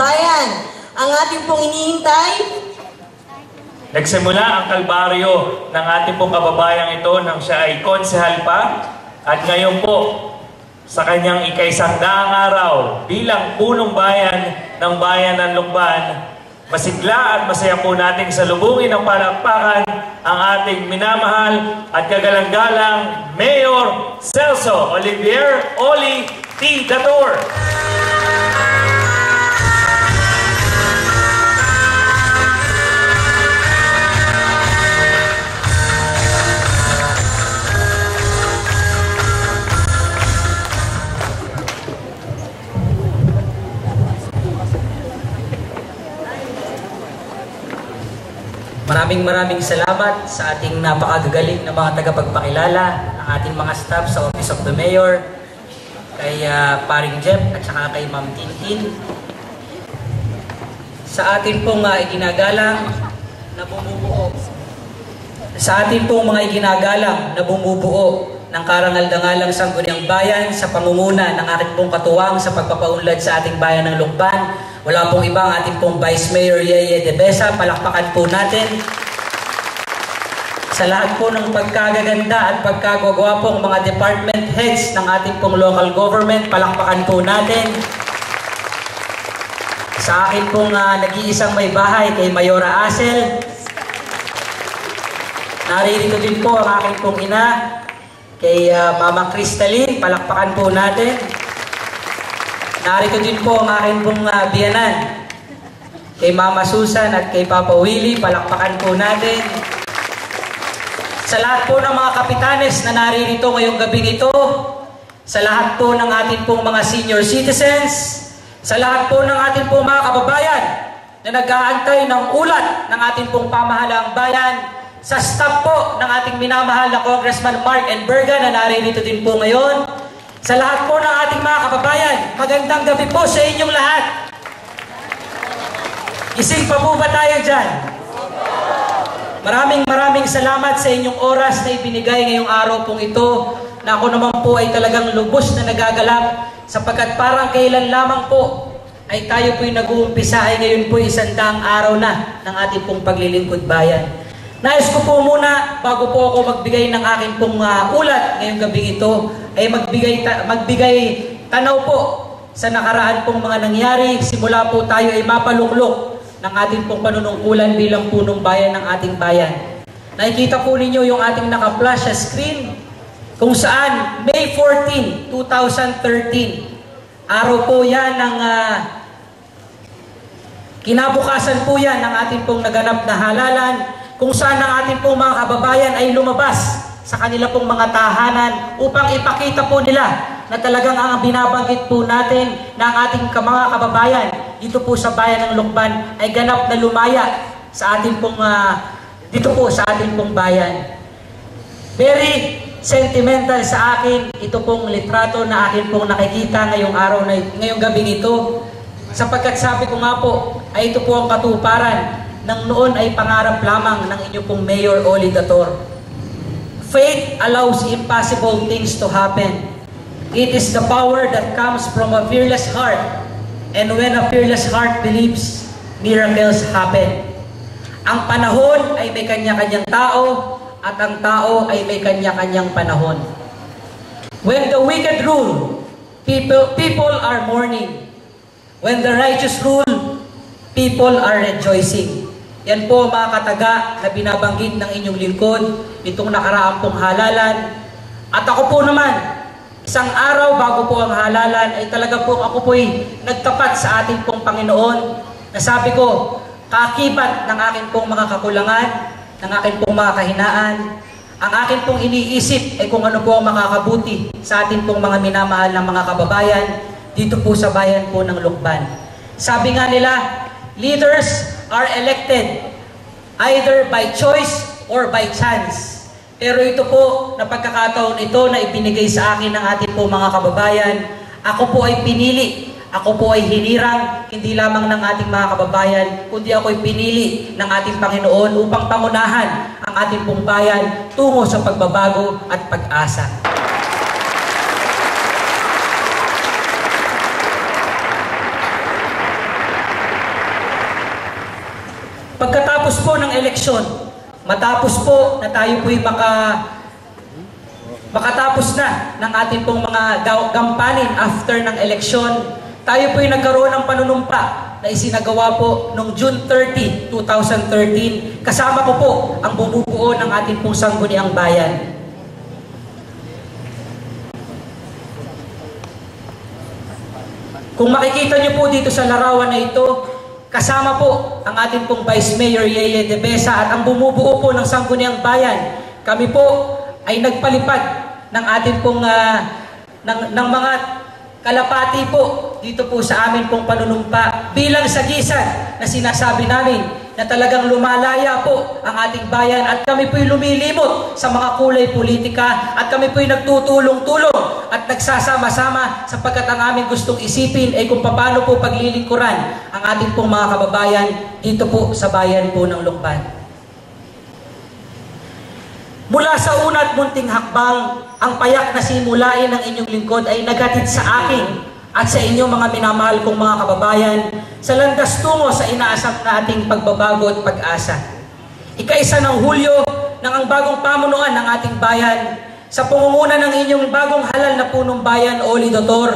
bayan. Ang ating pong inihintay, nagsimula ang kalbaryo ng ating pong kababayang ito nang siya ay konsehal pa at ngayon po sa kanyang ika-100 araw bilang punong bayan ng bayan ng Lucban, masigla at masaya po nating salubungin ng palakpakan ang ating minamahal at kagalang-galang Mayor Celso Olivier Oli T. Dator. Maraming salamat sa ating napakagagaling na mga tagapagpakilala, ang ating mga staff sa Office of the Mayor, kay Paring Jeff at saka kay Ma'am Tintin. Sa ating pong iginagalang na bumubuo, ng karangal-dangalang sangguniang bayan sa pangunguna ng ating pong katuwang sa pagpapaunlad sa ating bayan ng Lucban. Wala pong iba ang ating pong Vice Mayor Yeye De Besa. Palakpakan po natin. Sa lahat po ng pagkagaganda at pagkagwagwapong mga department heads ng ating pong local government, palakpakan po natin. Sa akin pong nag-iisang may bahay kay Mayora Asel, naririto din po ang aking pong ina, kay Mama Cristalyn, palakpakan po natin. Narito din po ang aking pong biyanan, kay Mama Susan at kay Papa Willie, palakpakan po natin. Sa lahat po ng mga kapitanes na naririto ngayong gabing ito, sa lahat po ng ating pong mga senior citizens, sa lahat po ng ating pong mga kababayan na nag-aantay ng ulat ng ating pong pamahalaang bayan, sa staff po ng ating minamahal na Congressman Mark N. Berga na naririto din po ngayon, sa lahat po ng ating mga kababayan, magandang gabi po sa inyong lahat. Gising pa po ba tayo dyan? Maraming salamat sa inyong oras na ibinigay ngayong araw pong ito, na ako naman po ay talagang lubos na nagagalak sapagkat parang kailan lamang po ay tayo po'y nag-uumpisa ay ngayon po'y 100 araw na ng ating pong paglilingkod bayan. Nais ko po muna, bago po ako magbigay ng aking pong ulat ngayong gabing ito, ay magbigay tanaw po sa nakaraan pong mga nangyari. Simula po tayo ay mapaluklok ng ating pong panunungkulan bilang punong bayan ng ating bayan. Nakikita po ninyo yung ating naka-flash sa screen kung saan May 14, 2013, araw po yan ng kinabukasan po yan ng ating pong naganap na halalan, kung saan ang ating pong mga kababayan ay lumabas sa kanila pong mga tahanan upang ipakita po nila na talagang ang binabanggit po natin na ang ating mga kababayan dito po sa bayan ng Lucban ay ganap na lumaya sa ating pong dito po sa ating pong bayan. Very sentimental sa akin ito pong litrato na akin pong nakikita ngayong araw na ngayong gabing ito, sapagkat sabi ko nga po ay ito po ang katuparan nang noon ay pangarap lamang ng inyo pong Mayor Oli Dator. Faith allows impossible things to happen. It is the power that comes from a fearless heart. And when a fearless heart believes, miracles happen. Ang panahon ay may kanya-kanyang tao, at ang tao ay may kanya-kanyang panahon. When the wicked rule, people are mourning. When the righteous rule, people are rejoicing. Yan po mga kataga na binabanggit ng inyong lingkod itong nakaraang pong halalan. At ako po naman, isang araw bago po ang halalan ay talaga po ako po'y nagtapat sa ating pong Panginoon na sabi ko, kaakibat ng aking pong mga kakulangan, ng aking pong mga kahinaan, ang aking pong iniisip ay kung ano po ang makakabuti sa ating pong mga minamahal ng mga kababayan dito po sa bayan po ng Lucban. Sabi nga nila, leaders are elected either by choice or by chance. Pero ito po, na pagkakataon ito na ibinigay sa akin ng ating po mga kababayan, ako po ay pinili, ako po ay hinirang, hindi lamang ng ating mga kababayan, kundi ako ay pinili ng ating Panginoon upang pangunahan ang ating pong bayan tungo sa pagbabago at pag-asa. Pagkatapos po ng eleksyon, matapos po na tayo po'y makatapos na ng ating pong mga gampanin after ng eleksyon, tayo po'y nagkaroon ng panunumpa na isinagawa po noong June 30, 2013. Kasama ko po ang bumubuo ng ating pong Sangguniang Bayan. Kung makikita niyo po dito sa larawan na ito, kasama po ang ating pong Vice Mayor Yeye de Besa at ang bumubuo po ng Sangguniang Bayan. Kami po ay nagpalipad ng ating pong ng mga kalapati po dito po sa amin pong panunumpa bilang sagisan na sinasabi namin na talagang lumalaya po ang ating bayan at kami po'y lumilimot sa mga kulay politika at kami po'y nagtutulong-tulong at nagsasama-sama sapagkat ang aming gustong isipin ay kung paano po paglilingkuran ang ating pong mga kababayan dito po sa bayan po ng Lucban. Mula sa una at munting hakbang, ang payak na simulain ng inyong lingkod ay naghatid sa akin at sa inyong mga minamahal kong mga kababayan sa landas tungo sa inaasam na ating pagbabago at pag-asa. Ika-1 ng Hulyo ng ang bagong pamunuan ng ating bayan sa pangunguna ng inyong bagong halal na punong bayan o Lidador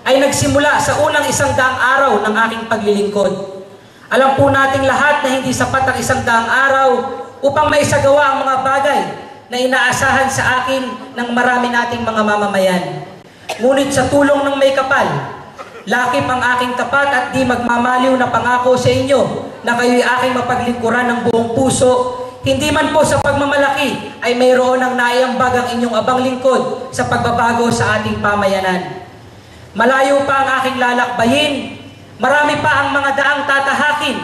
ay nagsimula sa unang 100 araw ng aking paglilingkod. Alam po nating lahat na hindi sapat ang 100 araw upang maisagawa ang mga bagay na inaasahan sa akin ng marami nating mga mamamayan. Ngunit sa tulong ng may kapal, lakip ang aking tapat at di magmamaliw na pangako sa inyo na kayo'y aking mapaglingkuran ng buong puso, hindi man po sa pagmamalaki ay mayroon ng naiambag ang inyong abang lingkod sa pagbabago sa ating pamayanan. Malayo pa ang aking lalakbayin, marami pa ang mga daang tatahakin,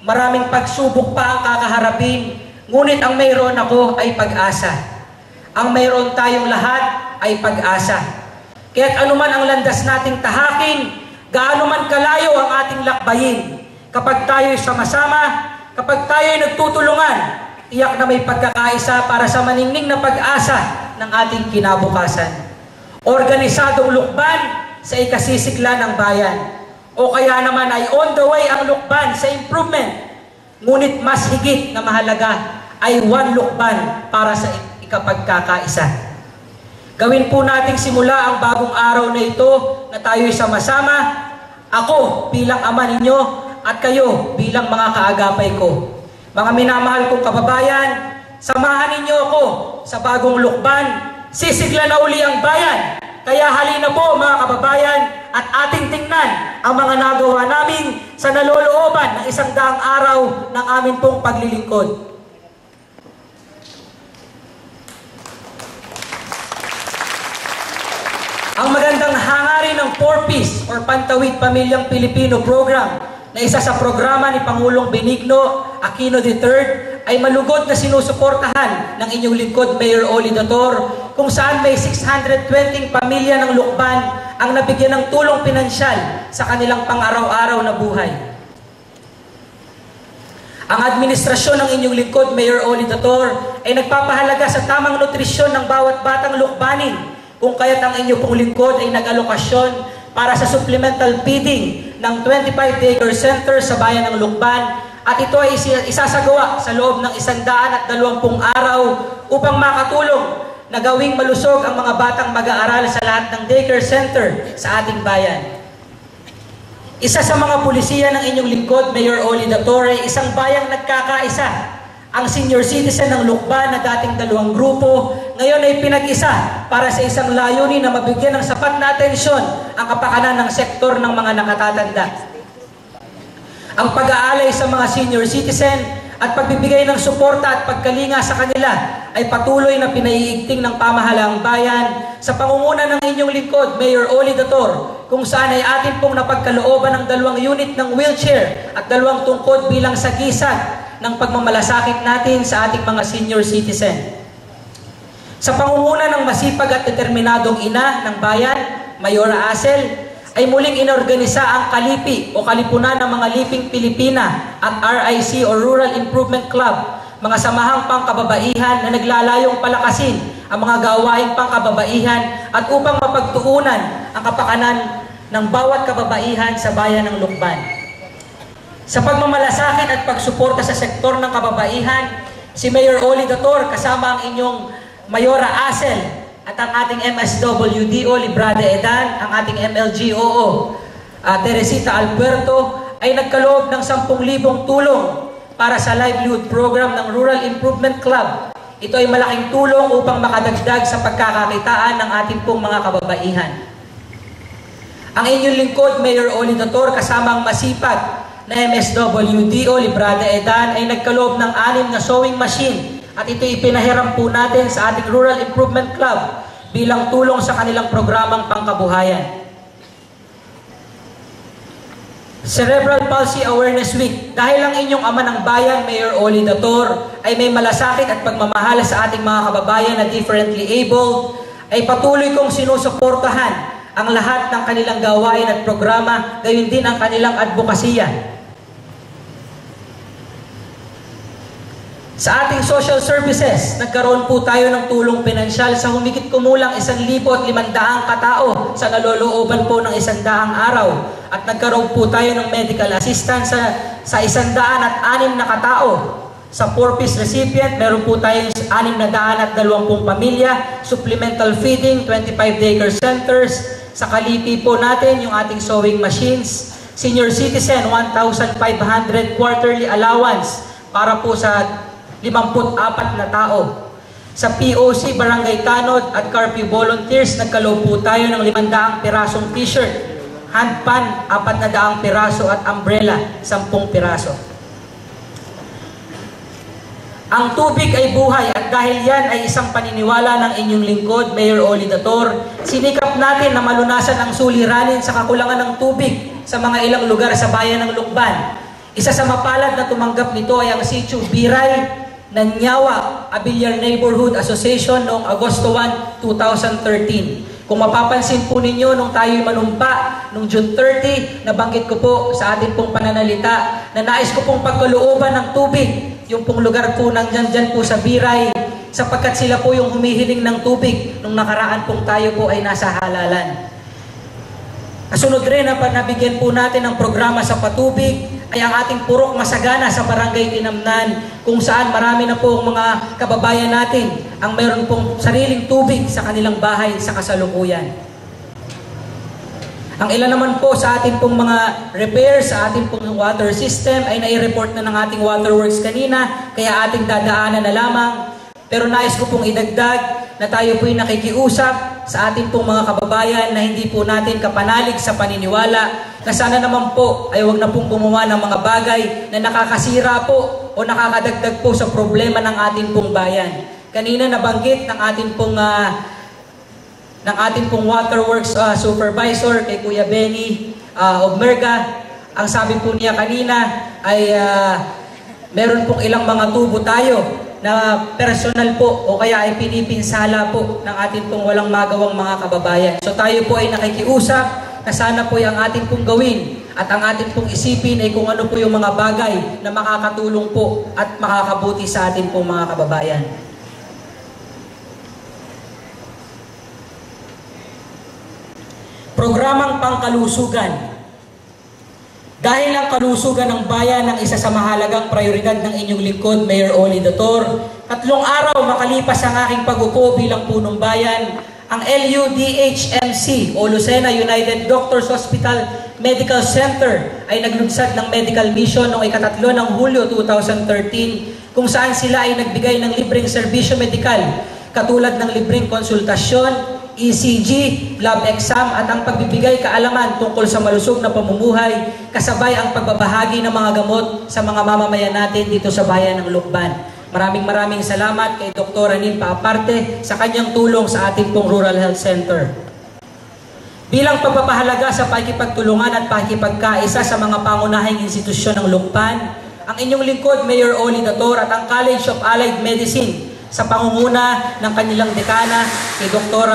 maraming pagsubok pa ang kakaharapin, ngunit ang mayroon ako ay pag-asa. Ang mayroon tayong lahat ay pag-asa. Kaya't anuman ang landas nating tahakin, gaano man kalayo ang ating lakbayin, kapag tayo'y sama-sama, kapag tayo'y nagtutulungan, tiyak na may pagkakaisa para sa maningning na pag-asa ng ating kinabukasan. Organisadong Lucban sa ikasisikla ng bayan. O kaya naman ay on the way ang Lucban sa improvement. Ngunit mas higit na mahalaga ay one Lucban para sa ikapagkakaisa. Gawin po nating simula ang bagong araw na ito na tayo'y sama-sama, ako bilang ama ninyo at kayo bilang mga kaagapay ko. Mga minamahal kong kababayan, samahan ninyo ako sa bagong Lucban. Sisigla na uli ang bayan. Kaya halina po mga kababayan at ating tingnan ang mga nagawa namin sa nalolooban ng 100 araw ng amin pong paglilingkod. Ang magandang hangarin ng 4Ps or Pantawid Pamilyang Pilipino Program na isa sa programa ni Pangulong Benigno Aquino III ay malugod na sinusuportahan ng inyong lingkod Mayor Oli Dator kung saan may 620 pamilya ng Lucban ang nabigyan ng tulong pinansyal sa kanilang pang-araw-araw na buhay. Ang administrasyon ng inyong lingkod Mayor Oli Dator ay nagpapahalaga sa tamang nutrisyon ng bawat batang Lucbanin kung kaya't ang inyong pong lingkod ay nag-alokasyon para sa supplemental feeding ng 25 daycare center sa bayan ng Lucban at ito ay isasagawa sa loob ng 120 araw upang makatulong na gawing malusog ang mga batang mag-aaral sa lahat ng daycare center sa ating bayan. Isa sa mga pulisiya ng inyong lingkod, Mayor Oli Dator, ay isang bayang nagkakaisa. Ang senior citizen ng Lucban na dating 2 grupo, ngayon ay pinag-isa para sa isang layunin na mabigyan ng sapat na atensyon ang kapakanan ng sektor ng mga nakatatanda. Ang pag-aalay sa mga senior citizen at pagbibigay ng suporta at pagkalinga sa kanila ay patuloy na pinaiigting ng pamahalaang bayan sa pangunguna ng inyong lingkod, Mayor Oli Dator, kung saan ay atin pong napagkalooban ng 2 unit ng wheelchair at 2 tungkod bilang sagisag ng pagmamalasakit natin sa ating mga senior citizen. Sa pangunguna ng masipag at determinadong ina ng bayan, Mayora Asel, ay muling inorganisa ang Kalipi o Kalipunan ng mga Liping Pilipina at RIC o Rural Improvement Club, mga samahang pangkababaihan na naglalayong palakasin ang mga gawaing pangkababaihan at upang mapagtuunan ang kapakanan ng bawat kababaihan sa bayan ng Lucban. Sa pagmamalasakit at pagsuporta sa sektor ng kababaihan, si Mayor Oli Dator kasama ang inyong Mayora Asel at ang ating MSWDO Librada Edan, ang ating MLGOO Teresita Alberto ay nagkaloob ng 10,000 tulong para sa livelihood program ng Rural Improvement Club. Ito ay malaking tulong upang makadagdag sa pagkakakitaan ng ating pong mga kababaihan. Ang inyong lingkod, Mayor Oli Dator, kasama ang masipag na MSWDO Librada Edan ay nagkaloob ng 6 na sewing machine at ito ipinahiram po natin sa ating Rural Improvement Club bilang tulong sa kanilang programang pangkabuhayan. Cerebral Palsy Awareness Week. Dahil ang inyong ama ng bayan, Mayor Oli Dator, ay may malasakit at pagmamahal sa ating mga kababayan na differently abled, ay patuloy kong sinusuportahan ang lahat ng kanilang gawain at programa, gayon din ang kanilang advokasya. Sa ating social services, nagkaroon po tayo ng tulong pinansyal sa humigit kumulang 1,500 katao sa nalolooban po ng 100 araw. At nagkaroon po tayo ng medical assistance sa 106 na katao. Sa 4-piece recipient, meron po tayong 620 pamilya, supplemental feeding, 25 daycare centers. Sa Kalipi po natin, yung ating sewing machines. Senior citizen, 1,500 quarterly allowance para po sa 54 na tao. Sa POC, Barangay Tanod at Carpio Volunteers, nagkaloob po tayo ng 500 pirasong t-shirt, handpan, 400 piraso at umbrella, 10 piraso. Ang tubig ay buhay at dahil yan ay isang paniniwala ng inyong lingkod, Mayor Oli Dator, sinikap natin na malunasan ang suliranin sa kakulangan ng tubig sa mga ilang lugar sa bayan ng Lukban. Isa sa mapalad na tumanggap nito ay ang Sitio Biray Nanyawa Abiliar Neighborhood Association noong Agosto 1, 2013. Kung mapapansin po ninyo, nung tayo'y manumpa, noong June 30, nabanggit ko po sa ating pong pananalita na nais ko pong pagkalooban ng tubig, yung pong lugar po nandyan po sa Biray, sapagkat sila po yung humihiling ng tubig nung nakaraan pong tayo po ay nasa halalan. Kasunod rin na nabigyan po natin ng programa sa patubig ay ang ating purok masagana sa Barangay Tinamnan, kung saan marami na po mga kababayan natin ang mayroon pong sariling tubig sa kanilang bahay sa kasalukuyan. Ang ilan naman po sa ating pong mga repairs sa ating pong water system ay nai-report na ng ating waterworks kanina, kaya ating dadaanan na lamang. Pero nais ko pong idagdag na tayo po'y nakikiusap sa ating pong mga kababayan na hindi po natin kapanalig sa paniniwala na sana naman po ay huwag na pong gumawa ng mga bagay na nakakasira po o nakakadagdag po sa problema ng ating pong bayan. Kanina nabanggit ng ating pong waterworks supervisor kay Kuya Benny Obmerga. Ang sabi po niya kanina ay meron pong ilang mga tubo tayo na personal po o kaya ay pinipinsala po ng ating pong walang magawang mga kababayan. So tayo po ay nakikiusap na sana po ang ating pong gawin at ang ating pong isipin ay kung ano po yung mga bagay na makakatulong po at makakabuti sa ating pong mga kababayan. Programang pangkalusugan. Dahil ang kalusugan ng bayan ang isa sa mahalagang prioridad ng inyong lingkod, Mayor Oli Dator, 3 araw makalipas ang aking pag-upo bilang punong bayan, ang LUDHMC o Lucena United Doctors Hospital Medical Center ay naglunsad ng medical mission noong ika-3 ng Hulyo 2013, kung saan sila ay nagbigay ng libreng serbisyo medikal katulad ng libreng konsultasyon, ECG, lab exam at ang pagbibigay kaalaman tungkol sa malusog na pamumuhay kasabay ang pagbabahagi ng mga gamot sa mga mamamayan natin dito sa bayan ng Lukban. Maraming salamat kay Dr. Anin Paaparte sa kanyang tulong sa ating pong Rural Health Center. Bilang pagpapahalaga sa pakikipagtulungan at pakikipagkaisa sa mga pangunahing institusyon ng Lukban, ang inyong lingkod, Mayor Oli Dator, at ang College of Allied Medicine sa pangunguna ng kanilang dekana, kay Dr.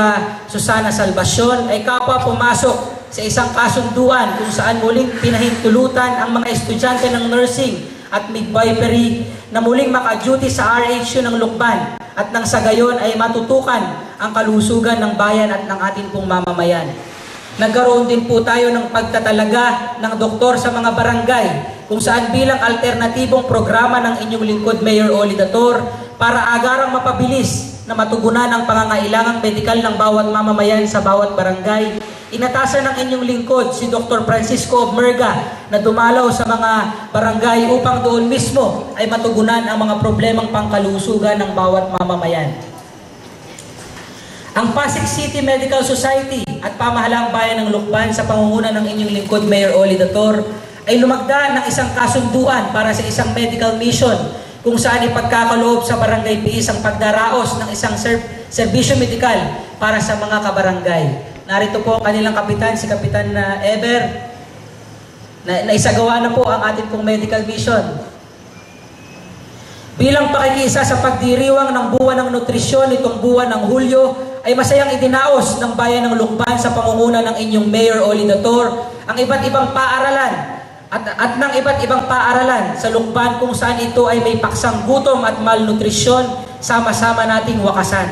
Susana Salvacion, ay kapwa pumasok sa isang kasunduan kung saan muling pinahintulutan ang mga estudyante ng nursing at midwifery na muling maka-duty sa RHU ng Lukban at nang sa gayon ay matutukan ang kalusugan ng bayan at ng ating pong mamamayan. Nagkaroon din po tayo ng pagtatalaga ng doktor sa mga barangay kung saan bilang alternatibong programa ng inyong lingkod, Mayor Oli Dator, para agarang mapabilis na matugunan ang pangangailangang medikal ng bawat mamamayan sa bawat barangay, inatasan ng inyong lingkod si Dr. Francisco Obmerga na dumalaw sa mga barangay upang doon mismo ay matugunan ang mga problemang pangkalusugan ng bawat mamamayan. Ang Pasig City Medical Society at Pamahalaang Bayan ng Lukban sa pangunguna ng inyong lingkod, Mayor Oli Dator, ay lumagda ng isang kasunduan para sa isang medical mission kung saan ipagkakaloob sa Barangay Piis ang pagdaraos ng isang serbisyo medikal para sa mga kabarangay. Narito po ang kanilang kapitan, si Kapitan Eber, na isagawa na po ang ating pong medical mission. Bilang pakikiisa sa pagdiriwang ng buwan ng nutrisyon nitong buwan ng Hulyo, ay masayang idinaos ng bayan ng Lukban sa pangunguna ng inyong Mayor Oli Dator ang iba't ibang paaralan at ng iba't ibang paaralan sa Lukban kung saan ito ay may paksang gutom at malnutrisyon, sama-sama nating wakasan.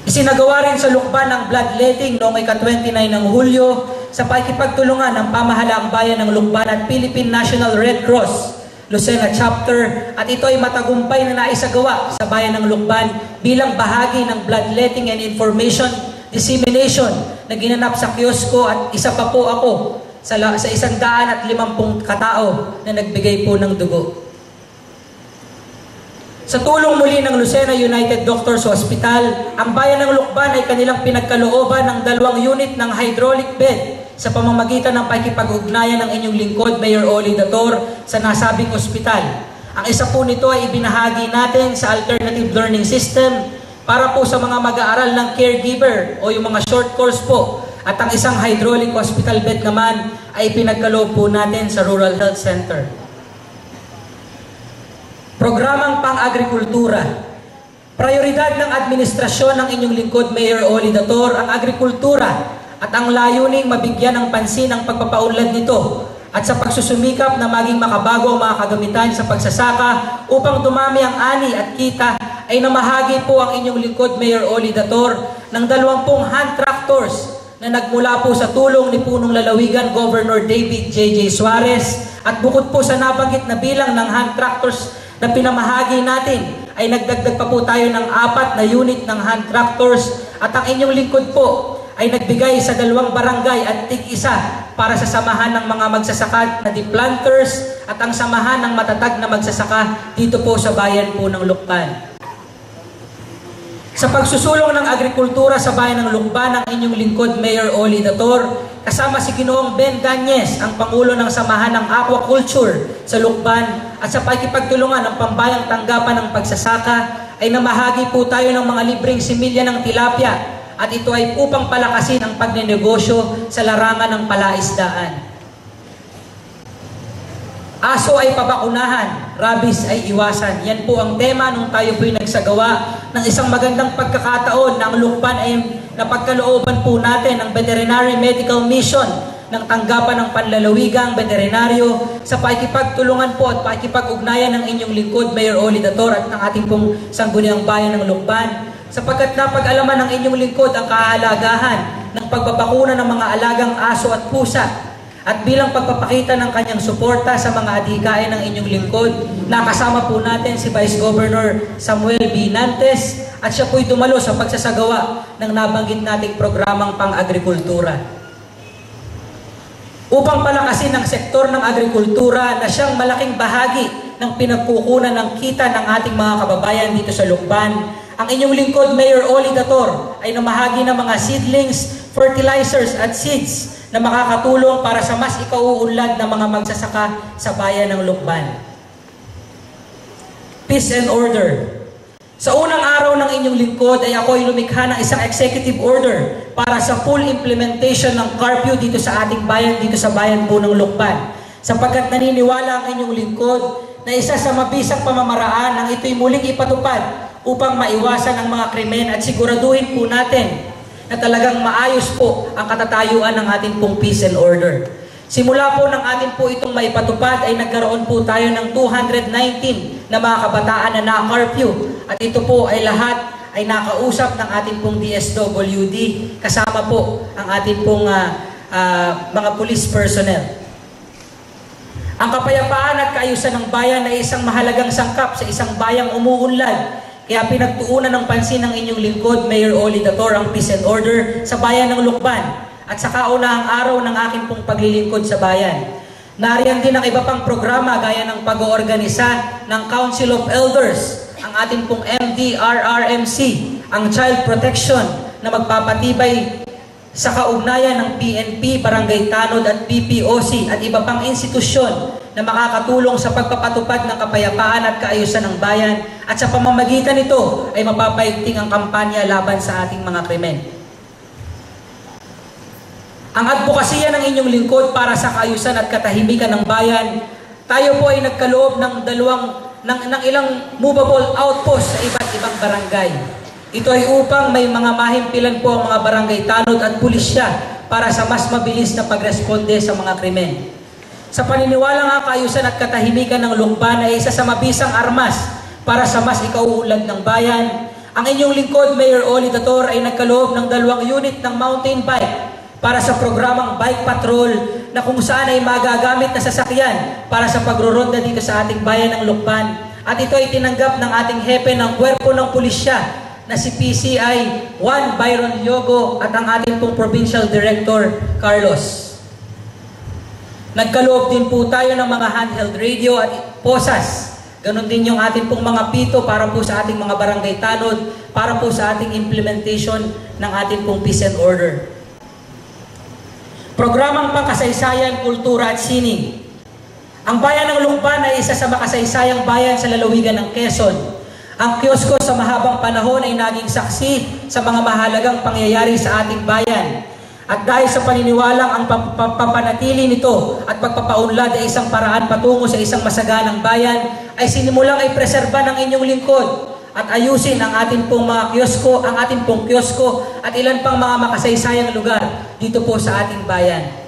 Isinagawa rin sa Lukban ang bloodletting noong ika-29 ng Hulyo sa pakikipagtulungan ng Pamahalaang Bayan ng Lukban at Philippine National Red Cross Lucena Chapter, at ito ay matagumpay na naisagawa sa bayan ng Lukban bilang bahagi ng bloodletting and information dissemination na ginanap sa kiosko, at isa pa po ako sa 150 katao na nagbigay po ng dugo. Sa tulong muli ng Lucena United Doctors Hospital, ang bayan ng Lukban ay kanilang pinagkalooban ng 2 unit ng hydraulic bed sa pamamagitan ng pakikipag-ugnayan ng inyong lingkod, Mayor Oli Dator, sa nasabing ospital. Ang isa po nito ay ibinahagi natin sa Alternative Learning System para po sa mga mag-aaral ng caregiver o yung mga short course po. At ang isang hydraulic hospital bed naman ay pinagkaloob po natin sa Rural Health Center. Programang pang-agrikultura. Prioridad ng administrasyon ng inyong lingkod, Mayor Oli Dator, ang agrikultura at ang layuning mabigyan ng pansin ang pagpapaunlad nito at sa pagsusumikap na maging makabago ang mga kagamitan sa pagsasaka upang dumami ang ani at kita, ay namahagi po ang inyong lingkod, Mayor Oli Dator, ng 20 hand tractors na nagmula po sa tulong ni Punong Lalawigan Governor David J.J. Suarez. At bukod po sa nabanggit na bilang ng hand tractors na pinamahagi natin, ay nagdagdag pa po tayo ng 4 na unit ng hand tractors, at ang inyong lingkod po ay nagbigay sa 2 barangay at tig-isa para sa samahan ng mga magsasaka na de-planters at ang samahan ng matatag na magsasaka dito po sa bayan po ng Lukban. Sa pagsusulong ng agrikultura sa bayan ng Lukban, ang inyong lingkod, Mayor Oli Dator, kasama si Ginoong Ben Ganyes, ang Pangulo ng Samahan ng Aquaculture sa Lukban, at sa pakikipagtulungan ng pambayang tanggapan ng pagsasaka, ay namahagi po tayo ng mga libreng similya ng tilapia, at ito ay upang palakasin ang pagnenegosyo sa larangan ng palaisdaan. Aso ay pabakunahan, rabies ay iwasan. Yan po ang tema nung tayo po'y nagsagawa ng isang magandang pagkakataon na ang Lukban ay napagkalooban po natin ng Veterinary Medical Mission ng tanggapan ng panlalawigang veterinaryo sa pakikipagtulungan po at pakikipag-ugnayan ng inyong lingkod, Mayor Oli Dator, at ng ating pong sangguniang bayan ng Lukban, sapagkat napag-alaman ng inyong lingkod ang kahalagahan ng pagbabakuna ng mga alagang aso at pusa, at bilang pagpapakita ng kanyang suporta sa mga adhikain ng inyong lingkod, nakasama po natin si Vice Governor Samuel B. Nantes, at siya po'y dumalo sa pagsasagawa ng nabanggit nating programang pang-agrikultura. Upang palakasin ang sektor ng agrikultura na siyang malaking bahagi ng pinagkukunan ng kita ng ating mga kababayan dito sa Lukban, ang inyong lingkod, Mayor Oli Dator, ay namahagi ng mga seedlings, fertilizers at seeds na makakatulong para sa mas ikauunlad ng mga magsasaka sa bayan ng Lukban. Peace and order. Sa unang araw ng inyong lingkod ay ako ay lumikha ng isang executive order para sa full implementation ng curfew dito sa ating bayan, dito sa bayan po ng Lukban. Sapagkat naniniwala ang inyong lingkod na isa sa mabisang pamamaraan ang ito'y muling ipatupad upang maiwasan ang mga krimen at siguraduhin po natin na talagang maayos po ang katatayuan ng ating pong peace and order. Simula po ng ating po itong maipatupad ay nagkaroon po tayo ng 219 na mga kabataan na na-curfew, at ito po ay lahat ay nakausap ng ating pong DSWD, kasama po ang ating pong mga police personnel. Ang kapayapaan at kaayusan ng bayan ay isang mahalagang sangkap sa isang bayang umuunlad. Kaya pinagtuunan ng pansin ng inyong lingkod, Mayor Oli Dator, ang peace and order sa bayan ng Lucban at sa kaunahang araw ng aking pong paglilingkod sa bayan. Nariyan din ang iba pang programa gaya ng pag-oorganisa ng Council of Elders, ang ating pong MDRRMC, ang Child Protection na magpapatibay sa kaugnayan ng PNP, Barangay Tanod at PPOC at iba pang institusyon na makakatulong sa pagpapatupad ng kapayapaan at kaayusan ng bayan at sa pamamagitan nito ay mapapaigting ang kampanya laban sa ating mga krimen. Ang advokasya ng inyong lingkod para sa kaayusan at katahimikan ng bayan, tayo po ay nagkaloob ng ilang movable outpost sa iba't ibang barangay. Ito ay upang may mga mahimpilan po ang mga barangay tanod at pulisya para sa mas mabilis na pagresponde sa mga krimen. Sa paniniwala nga kaayusan at katahimikan ng Lucban ay isa sa mabisang armas para sa mas ikauunlad ng bayan. Ang inyong lingkod, Mayor Oli Dator, ay nagkaloob ng 2 unit ng mountain bike para sa programang Bike Patrol na kung saan ay magagamit na sasakyan para sa pagruronda dito sa ating bayan ng Lucban. At ito ay tinanggap ng ating hepe ng Kuwerpo ng Pulisya na si PCI 1 Byron Yogo at ang ating pong Provincial Director Carlos. Nagkaloob din po tayo ng mga handheld radio at posas. Ganon din yung ating pong mga pito para po sa ating mga barangay tanod, para po sa ating implementation ng ating pong peace and order. Programang pangkasaysayan, kultura at sining. Ang bayan ng Lucban ay isa sa makasaysayang bayan sa lalawigan ng Quezon. Ang kiosko sa mahabang panahon ay naging saksi sa mga mahalagang pangyayari sa ating bayan. At dahil sa paniniwalang ang papanatili nito at pagpapaunlad ay isang paraan patungo sa isang masaganang bayan, ay sinimulang ay preserba ng inyong lingkod at ayusin ang ating pong mga kiosko, ang ating pong kiosko at ilan pang mga makasaysayang lugar dito po sa ating bayan.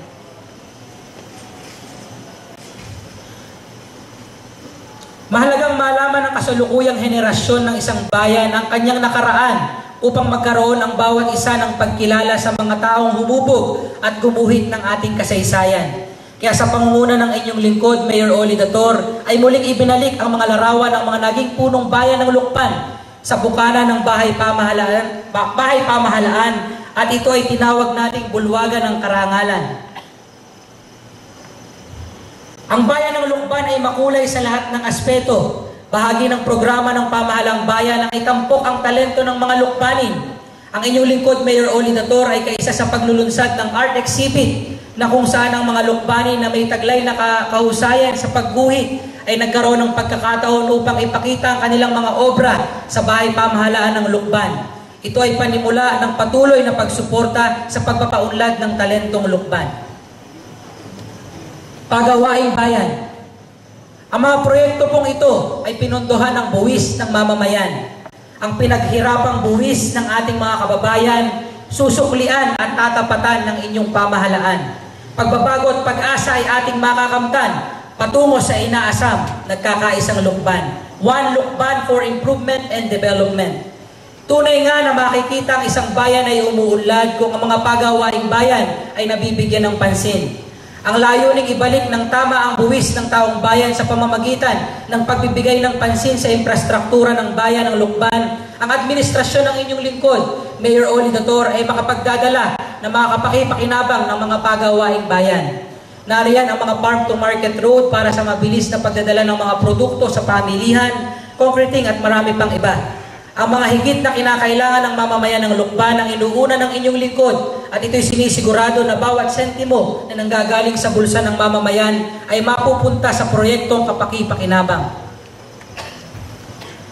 Mahalagang malaman ng kasalukuyang henerasyon ng isang bayan ang kanyang nakaraan upang magkaroon ang bawat isa ng pagkilala sa mga taong humubog at gumuhit ng ating kasaysayan. Kaya sa pangunguna ng inyong lingkod, Mayor Oli Dator, ay muling ibinalik ang mga larawan ng mga naging punong bayan ng Lucban sa bukana ng bahay pamahalaan at ito ay tinawag nating bulwagan ng karangalan. Ang bayan ng Lucban ay makulay sa lahat ng aspeto. Bahagi ng programa ng pamahalang bayan ang itampok ang talento ng mga Lucbanin. Ang inyong lingkod, Mayor Oli Dator, ay kaisa sa paglulunsad ng art exhibit na kung saan ang mga Lucbanin na may taglay na kahusayan sa pagguhit ay nagkaroon ng pagkakataon upang ipakita ang kanilang mga obra sa bahay pamahalaan ng Lucban. Ito ay panimula ng patuloy na pagsuporta sa pagpapaunlad ng talentong Lucban. Pagawaing bayan. Ang mga proyekto pong ito ay pinondohan ng buwis ng mamamayan. Ang pinaghirapang buwis ng ating mga kababayan, susuklian at tatapatan ng inyong pamahalaan. Pagbabago at pag-asa ay ating makakamtan patungo sa inaasam, nagkakaisang Lucban. One Lucban for improvement and development. Tunay nga na makikita ang isang bayan ay umuunlad kung ang mga pagawaing bayan ay nabibigyan ng pansin. Ang layuning ibalik ng tama ang buwis ng taong bayan sa pamamagitan ng pagbibigay ng pansin sa infrastruktura ng bayan ng Lucban. Ang administrasyon ng inyong lingkod, Mayor Oli Dator, ay makapagdadala na makakapakipakinabang ng mga pagawaing bayan. Nariyan ang mga farm-to-market road para sa mabilis na pagdadala ng mga produkto sa pamilihan, concreting at marami pang iba. Ang mga higit na kinakailangan ng mamamayan ng Lucban ang inuuna ng inyong lingkod at ito'y sinisigurado na bawat sentimo na nanggagaling sa bulsa ng mamamayan ay mapupunta sa proyektong kapakipakinabang.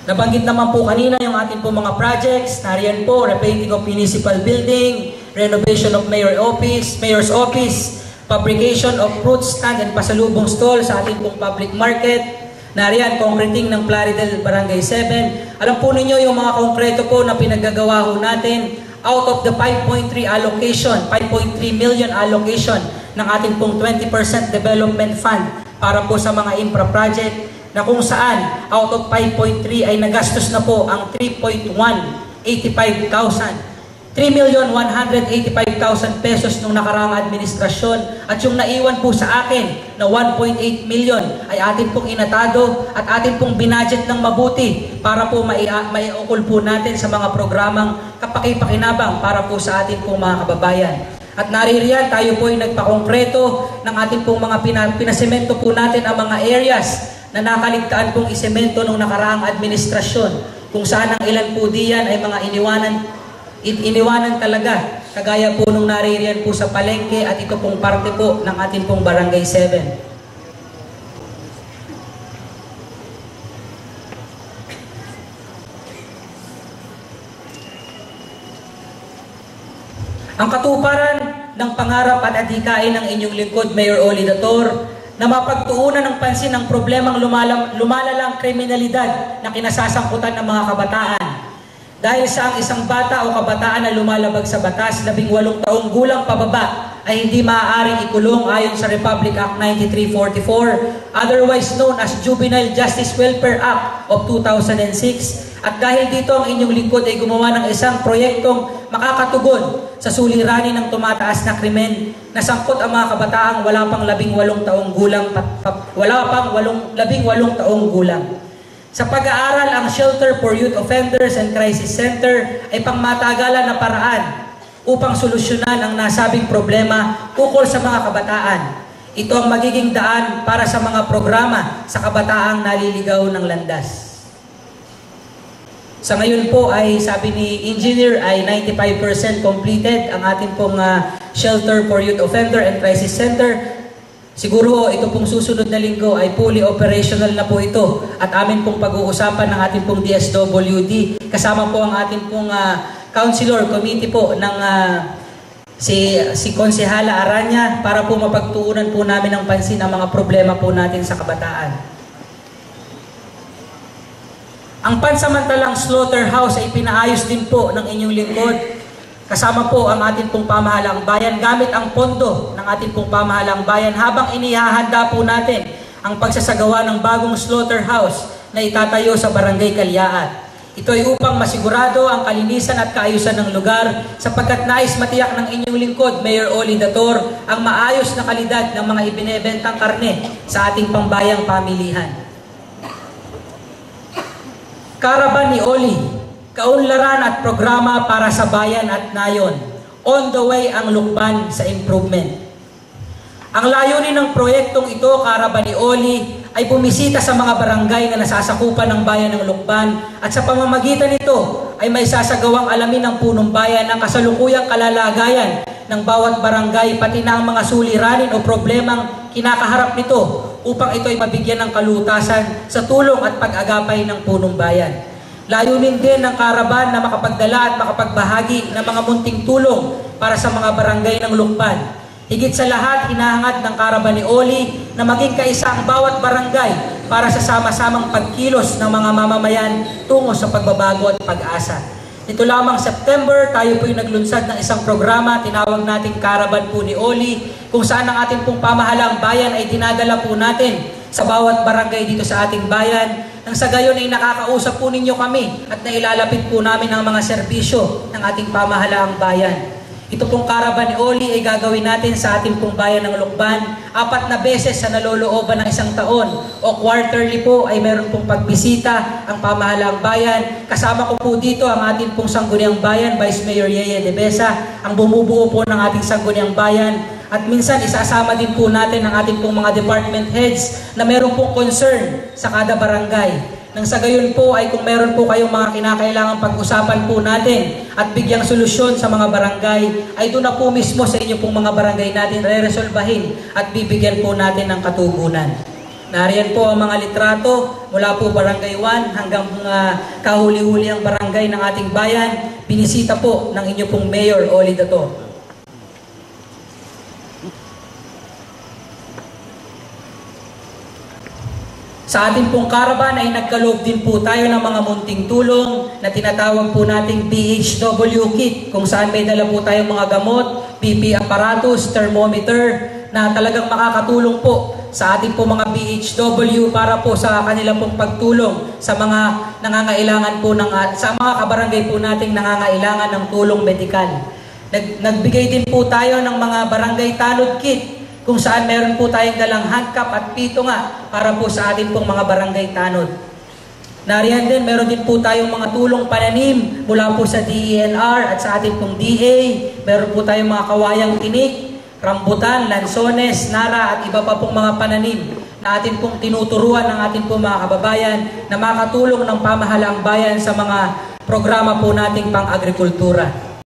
Nabanggit naman po kanina yung ating po mga projects. Nariyan po, repainting of municipal building, renovation of mayor's office, fabrication of fruit stand and pasalubong stall sa ating pong public market. Nariyan, concreting ng Plaridel Barangay 7. Alam po ninyo yung mga konkreto po na pinaggagawa ho natin out of the 5.3 allocation, 5.3 million allocation ng ating pong 20% development fund para po sa mga infra project na kung saan out of 5.3 ay nagastos na po ang 3.185,000 3,185,000 pesos nung nakaraang administrasyon at yung naiwan po sa akin na 1.8 million ay atin pong inatado at atin pong binudget ng mabuti para po maiukol po natin sa mga programang kapakipakinabang para po sa atin pong mga kababayan. At naririyan, tayo po ay nagpakongkreto ng ating pong mga pinasemento po natin ang mga areas na nakaligtaan pong isemento nung nakaraang administrasyon, kung saan ang ilan po diyan ay mga iniwanan talaga, kagaya po nung naririyan po sa Palengke at ito pong parte po ng ating pong Barangay 7. Ang katuparan ng pangarap at adhikain ng inyong lingkod, Mayor Oli Dator, na mapagtuunan ng pansin ang problemang lumalalang kriminalidad na kinasasangkutan ng mga kabataan. Dahil sa ang isang bata o kabataan na lumalabag sa batas, 18 taong gulang pababa, ay hindi maaaring ikulong ayon sa Republic Act 9344, otherwise known as Juvenile Justice Welfare Act of 2006. At dahil dito ang inyong lingkod ay gumawa ng isang proyektong makakatugon sa suliranin ng tumataas na krimen na sangkot ang mga kabataang wala pang 18 taong gulang. Sa pag-aaral, ang Shelter for Youth Offenders and Crisis Center ay pangmatagalan na paraan upang solusyonan ang nasabing problema ukol sa mga kabataan. Ito ang magiging daan para sa mga programa sa kabataang naliligaw ng landas. Sa ngayon po ay sabi ni Engineer ay 95% completed ang ating pong Shelter for Youth Offender and Crisis Center. Siguro ito pong susunod na linggo ay fully operational na po ito at amin pong pag-uusapan ng ating pong DSWD. Kasama po ang ating pong Councilor Committee po ng si Konsehala Aranya para po mapagtuunan po namin ng pansin ang mga problema po natin sa kabataan. Ang pansamantalang slaughterhouse ay pinaayos din po ng inyong lingkod. Kasama po ang ating pong pamahalaang bayan gamit ang pondo ng ating pong pamahalaang bayan habang inihahanda po natin ang pagsasagawa ng bagong slaughterhouse na itatayo sa Barangay Kalyaat. Ito ay upang masigurado ang kalinisan at kaayusan ng lugar sapagkat nais matiyak ng inyong lingkod, Mayor Oli Dator, ang maayos na kalidad ng mga ibinebentang karne sa ating pambayang pamilihan. Karaban ni Oli, kaunlaran at programa para sa bayan at nayon. On the way ang Lukban sa improvement. Ang layunin ng proyektong ito, Karaban ni Oli, ay bumisita sa mga barangay na nasasakupan ng bayan ng Lukban at sa pamamagitan nito ay may sasagawang alamin ng punong bayan ang kasalukuyang kalalagayan ng bawat barangay pati na ang mga suliranin o problemang kinakaharap nito upang ito ay mabigyan ng kalutasan sa tulong at pag-agapay ng punong bayan. Layunin din ng Karaban na makapagdala at makapagbahagi ng mga munting tulong para sa mga barangay ng Lukban. Higit sa lahat, hinahangad ng Karaban ni Oli na maging kaisa ang bawat barangay para sa sama-samang pagkilos ng mga mamamayan tungo sa pagbabago at pag-asa. Ito lamang September, tayo po'y naglunsad ng isang programa, tinawag nating Karaban po ni Oli, kung saan ang ating pong pamahalaang bayan ay dinadala po natin sa bawat barangay dito sa ating bayan. Nang sa gayon ay nakakausap po ninyo kami at nailalapit po namin ang mga serbisyo ng ating pamahalaang bayan. Ito pong Karaban ni Oli ay gagawin natin sa ating pong bayan ng Lukban 4 na beses sa nalolooban ng isang taon o quarterly po ay meron pong pagbisita ang pamahalaang bayan. Kasama ko po dito ang ating pong Sangguniang Bayan, Vice Mayor Yeye de Besa, ang bumubuo po ng ating Sangguniang Bayan. At minsan isasama din po natin ang ating pong mga department heads na meron pong concern sa kada barangay. Nang sa gayon po ay kung meron po kayong mga kinakailangan pag-usapan po natin at bigyang solusyon sa mga barangay, ay doon na po mismo sa inyo pong mga barangay natin re-resolbahin at bibigyan po natin ng katugunan. Nariyan po ang mga litrato mula po Barangay 1 hanggang kahuli-huli ang barangay ng ating bayan. Binisita po ng inyo pong Mayor Oli Dator. Sa ating pong Karaban ay nagkaloob din po tayo ng mga munting tulong na tinatawag po nating PHW kit, kung saan may dala po tayong mga gamot, PP apparatus, thermometer na talagang makakatulong po sa ating po mga BHW para po sa kanila pong pagtulong sa mga nangangailangan po sa mga kabarangay po nating nangangailangan ng tulong medikal. Nagbigay din po tayo ng mga barangay tanod kit kung saan meron po tayong dalang handcuff at pito nga para po sa ating pong mga barangay tanod. Nariyan din, meron din po tayong mga tulong pananim mula po sa DENR at sa ating pong DA. Meron po tayong mga kawayang tinik, rambutan, lansones, nara at iba pa pong mga pananim na atin pong tinuturuan ng ating pong mga kababayan na makatulong ng pamahalaang bayan sa mga programa po nating pang-agrikultura.